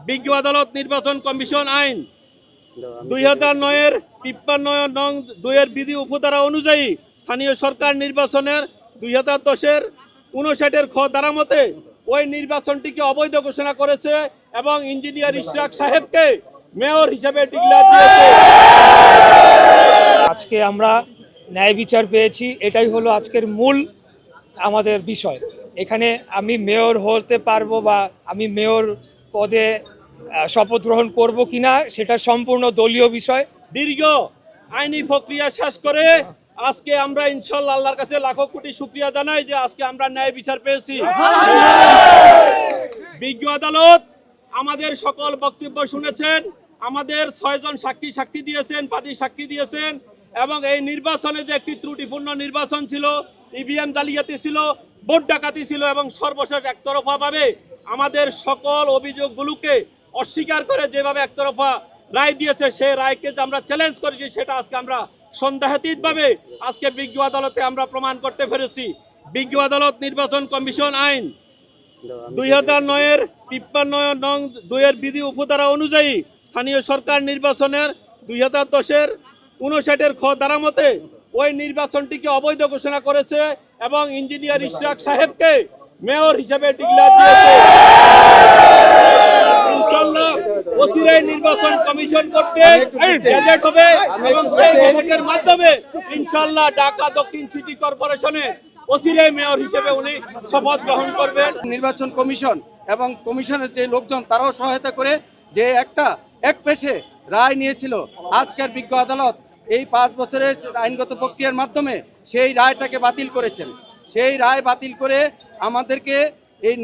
বিজ্ঞ আদালত নির্বাচন কমিশন আইন 2009-এর 53 নং 2-এর বিধি উপধারা অনুযায়ী স্থানীয় সরকার নির্বাচনের 2010-এর 59-এর খ ধারা মতে ওই নির্বাচনটিকে অবৈধ ঘোষণা করেছে এবং ইঞ্জিনিয়ার ইশরাক সাহেবকে মেয়র হিসেবে ডিক্লেয়ার দিয়েছে। আজকে আমরা ন্যায় বিচার পেয়েছি, এটাই হলো আজকের মূল আমাদের বিষয়। এখানে আমি মেয়র হতে পারবো বা আমি মেয়র পদে শপথ গ্রহণ করব কিনা সেটা সম্পূর্ণ দলীয় বিষয়। দীর্ঘ আইনি প্রক্রিয়া শেষ করে আজকে আমরা ইনশাআল্লাহ আল্লাহর কাছে লাখো কোটি শুকরিয়া জানাই যে আজকে আমরা ন্যায় বিচার পেয়েছি। বিজ্ঞ আদালত আমাদের সকল বক্তব্য শুনেছেন, আমাদের 6 জন সাক্ষী দিয়েছেন, বাদী সাক্ষী দিয়েছেন এবং এই নির্বাচনে যে একটি ত্রুটিপূর্ণ নির্বাচন ছিল, ইভিএম জালিয়াতি ছিল, ভোট ডাকাতি ছিল এবং সর্বশেষ একতরফাভাবে আমাদের সকল অভিযোগগুলোকে অস্বীকার করে যেভাবে একতরফা রায় দিয়েছে, সেই রায়কে যে আমরা চ্যালেঞ্জ করেছি সেটা আজকে আমরা সন্দেহাতীতভাবে আজকে বিজ্ঞ আদালতে আমরা প্রমাণ করতে পেরেছি। বিজ্ঞ আদালত নির্বাচন কমিশন আইন 2009-এর 53 নং 2-এর বিধি উপধারা অনুযায়ী স্থানীয় সরকার নির্বাচনের 2010-এর 59-এর খ ধারা মতে ওই নির্বাচনটিকে অবৈধ ঘোষণা করেছে এবং ইঞ্জিনিয়ার ইশরাক সাহেবকে মেয়র হিসেবে ডিক্লেয়ার দিয়েছে। ইনশাআল্লাহ অচিরেই নির্বাচন কমিশন করতে গেজেট হবে এবং সেই গেজেটের মাধ্যমে ইনশাআল্লাহ ঢাকা দক্ষিণ সিটি কর্পোরেশনে অচিরেই মেয়র হিসেবে উনি শপথ গ্রহণ করবেন। নির্বাচন কমিশন এবং কমিশনের যে লোকজন তারাও সহায়তা করে যে এক পেশে রায় নিয়েছিল, আজকের বিজ্ঞ আদালত এই 5 বছরের আইনগত প্রক্রিয়ার মাধ্যমে সেই রায়টাকে বাতিল করেছেন। সেই রায় বাতিল করে আমাদেরকে এই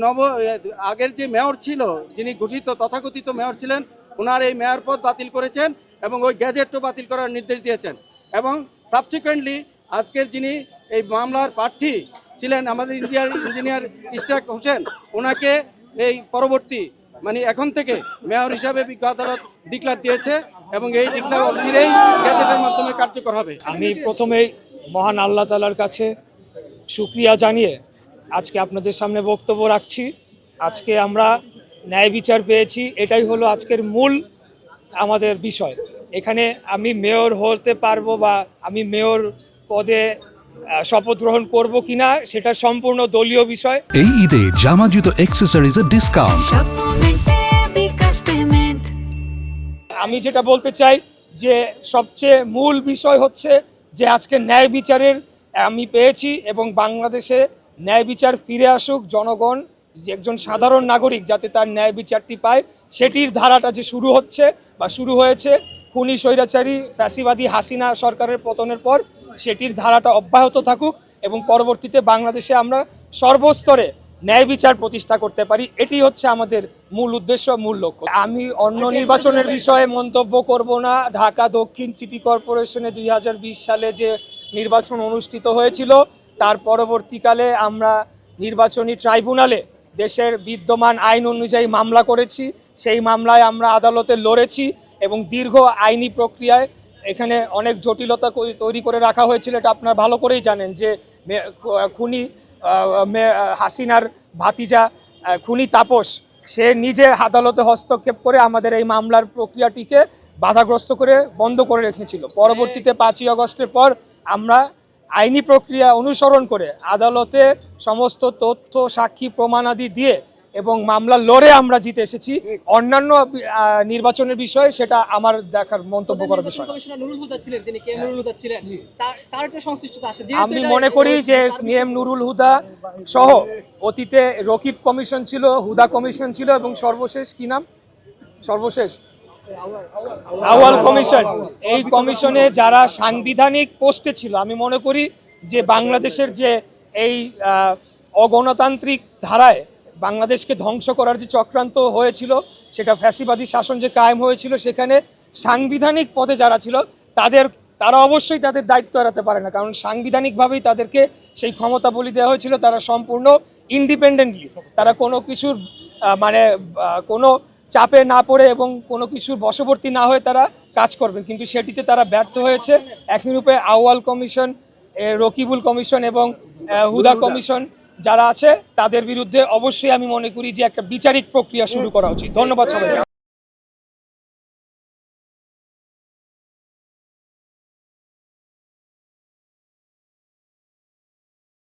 আগের যে মেয়র ছিল, যিনি ঘোষিত তথাকথিত মেয়র ছিলেন, ওনার এই মেয়র পদ বাতিল করেছেন এবং ওই গ্যাজেটও বাতিল করার নির্দেশ দিয়েছেন। এবং সাবসিকুয়েন্টলি আজকের যিনি এই মামলার প্রার্থী ছিলেন আমাদের ইঞ্জিনিয়ার ইশরাক হোসেন, ওনাকে এই পরবর্তী এখন থেকে মেয়র হিসাবে বিজ্ঞ আদালত ডিক্লেয়ার দিয়েছে এবং এই ডিক্লেয়ার অচিরেই গ্যাজেটের মাধ্যমে কার্যকর হবে। আমি প্রথমেই মহান আল্লাহ তাআলার কাছে শুকরিয়া জানিয়ে আজকে আপনাদের সামনে বক্তব্য রাখছি। আজকে আমরা ন্যায় বিচার পেয়েছি, এটাই হলো আজকের মূল আমাদের বিষয়। এখানে আমি মেয়র হতে পারবো বা আমি মেয়র পদে শপথ গ্রহণ করব কিনা সেটা সম্পূর্ণ দলীয় বিষয়। এই ঈদে জামা জুতো অ্যাকসেসরিজের ডিসকাউন্ট। আমি যেটা বলতে চাই যে সবচেয়ে মূল বিষয় হচ্ছে যে আজকে ন্যায় বিচারের আমি পেয়েছি এবং বাংলাদেশে ন্যায় বিচার ফিরে আসুক, জনগণ যে একজন সাধারণ নাগরিক যাতে তার ন্যায় বিচারটি পায় সেটির ধারাটা যে শুরু হচ্ছে বা শুরু হয়েছে খুনি স্বৈরাচারী ফ্যাসিবাদী হাসিনা সরকারের পতনের পর, সেটির ধারাটা অব্যাহত থাকুক এবং পরবর্তীতে বাংলাদেশে আমরা সর্বস্তরে ন্যায় বিচার প্রতিষ্ঠা করতে পারি। এটি হচ্ছে আমাদের মূল উদ্দেশ্য, মূল লক্ষ্য। আমি অন্য নির্বাচনের বিষয়ে মন্তব্য করব না। ঢাকা দক্ষিণ সিটি কর্পোরেশনে 2020 সালে যে নির্বাচন অনুষ্ঠিত হয়েছিল তার পরবর্তীকালে আমরা নির্বাচনী ট্রাইব্যুনালে দেশের বিদ্যমান আইন অনুযায়ী মামলা করেছি। সেই মামলায় আমরা আদালতে লড়েছি এবং দীর্ঘ আইনি প্রক্রিয়ায় এখানে অনেক জটিলতা তৈরি করে রাখা হয়েছিল। এটা আপনারা ভালো করেই জানেন যে খুনি হাসিনার ভাতিজা খুনি তাপস সে নিজে আদালতে হস্তক্ষেপ করে আমাদের এই মামলার প্রক্রিয়াটিকে বাধাগ্রস্ত করে বন্ধ করে রেখেছিল। পরবর্তীতে 5ই আগস্টের পর আমরা আইনি প্রক্রিয়া অনুসরণ করে আদালতে সমস্ত তথ্য সাক্ষী প্রমাণাদি দিয়ে এবং মামলা লড়ে আমরা জিতে এসেছি। অন্যান্য নির্বাচনের বিষয়ে সেটা আমার দেখার মন্তব্য করার বিষয়। আমি মনে করি যে নিএম নুরুল হুদা সহ অতীতে রকিব কমিশন ছিল, হুদা কমিশন ছিল এবং সর্বশেষ কি নাম আউয়াল কমিশন, এই কমিশনে যারা সাংবিধানিক পোস্টে ছিল, আমি মনে করি যে বাংলাদেশের যে এই অগণতান্ত্রিক ধারায় বাংলাদেশকে ধ্বংস করার যে চক্রান্ত হয়েছিল, সেটা ফ্যাসিবাদী শাসন যে কায়েম হয়েছিল, সেখানে সাংবিধানিক পদে যারা ছিল তারা অবশ্যই তাদের দায়িত্ব এড়াতে পারে না, কারণ সাংবিধানিকভাবেই তাদেরকে সেই ক্ষমতা বলি দেওয়া হয়েছিল। তারা সম্পূর্ণ ইন্ডিপেন্ডেন্টলি, তারা কোনো কিছুর কোনো চাপে না পড়ে এবং কোনো কিছুর বশবর্তী না হয়ে তারা কাজ করবেন, কিন্তু সেটিতে তারা ব্যর্থ হয়েছে। একই রূপে আউয়াল কমিশন, রকিবুল কমিশন এবং হুদা কমিশন যারা আছে তাদের বিরুদ্ধে অবশ্যই আমি মনে করি যে একটা বিচারিক প্রক্রিয়া শুরু করা উচিত। ধন্যবাদ সবাইকে।